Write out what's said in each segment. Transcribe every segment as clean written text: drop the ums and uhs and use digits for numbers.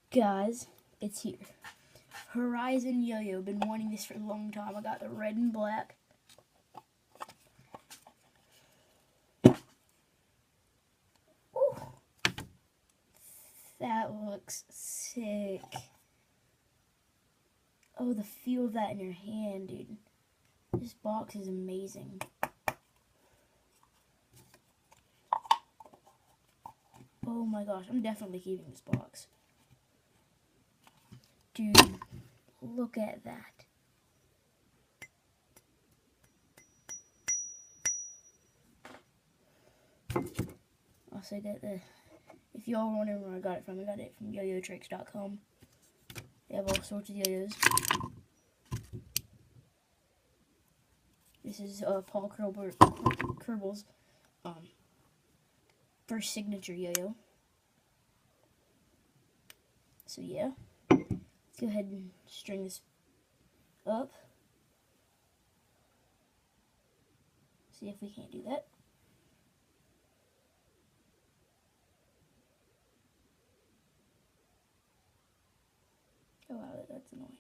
Guys, it's here. Horizon Yo-Yo. Been wanting this for a long time. I got the red and black. Ooh, that looks sick. Oh, the feel of that in your hand, dude. This box is amazing. Oh my gosh, I'm definitely keeping this box. Dude, look at that. Also got the, if y'all were wondering where I got it from yoyotricks.com. They have all sorts of yo-yos. This is Paul Kerbal's first signature yo-yo. So yeah, let's go ahead and string this up. See if we can't do that. Oh wow, that's annoying.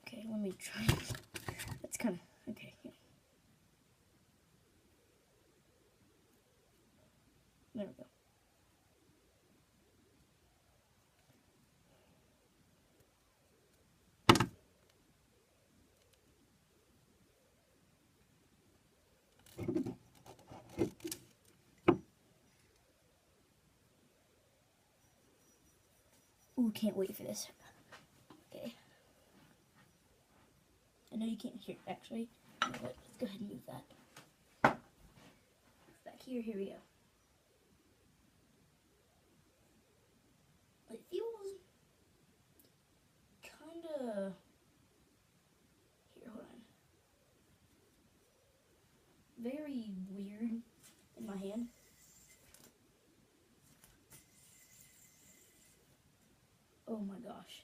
Okay, let me try. That's kind of, okay. Yeah. There we go. Ooh, can't wait for this. Okay. I know you can't hear it, actually, but let's go ahead and move that. Back here we go. It feels kinda, here, hold on. Very weird in my hand. Oh my gosh.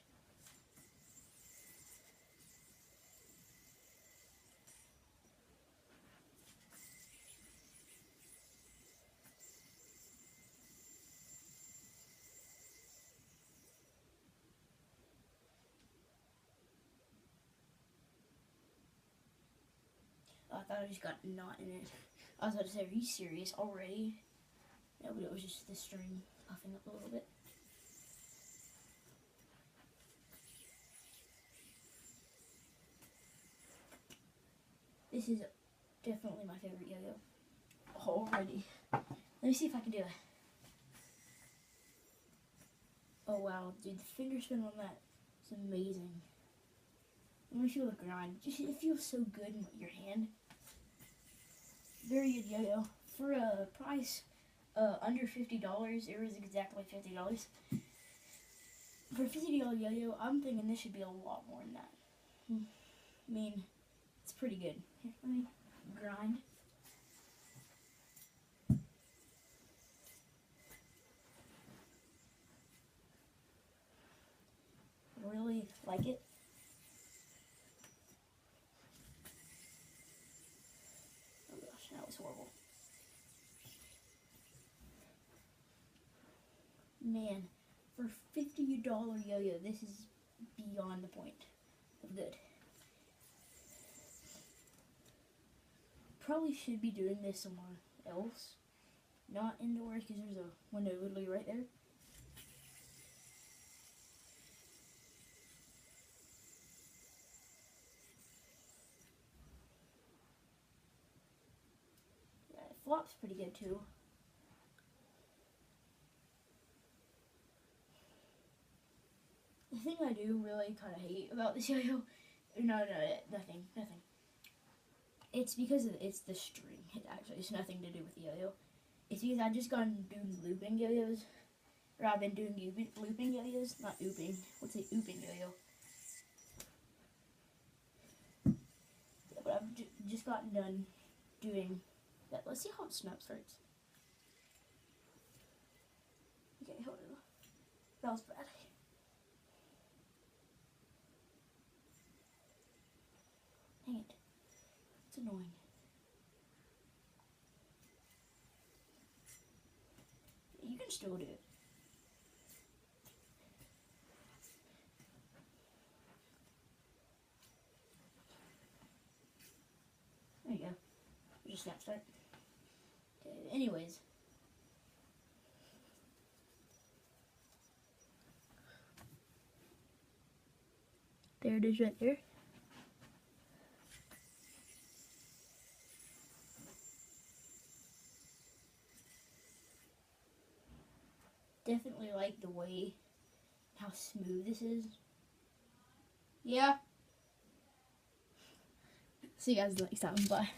I thought I just got a knot in it. I was about to say, are you serious already? No, but it was just the string puffing up a little bit. This is definitely my favorite yo-yo already. Let me see if I can do it. Oh wow, dude, the finger spin on that is amazing. Let me feel the grind. It feels so good in your hand. Very good yo-yo. For a price under $50, it was exactly $50. For a $50 yo-yo, I'm thinking this should be a lot more than that. I mean, it's pretty good. Here, let me grind. Really like it. Oh gosh, that was horrible. Man, for $50 yo-yo, this is beyond the point of good. Probably should be doing this somewhere else. Not indoors, because there's a window literally right there. Yeah, it flops pretty good too. The thing I do really kind of hate about this yo-yo, no, nothing. It's because it's the string. Actually, it's nothing to do with the yo-yo. It's because I just got doing looping yo-yos, or I've been doing looping yo-yos, not ooping. What's a ooping yo-yo? Yeah, but I've just gotten done doing that. Let's see how it snaps first. Okay, hold on. That was bad. Dang it. It's annoying. You can still do it. snap start. Okay, anyways. There it is right there. Definitely like the way, how smooth this is. Yeah. See you guys next time. Bye.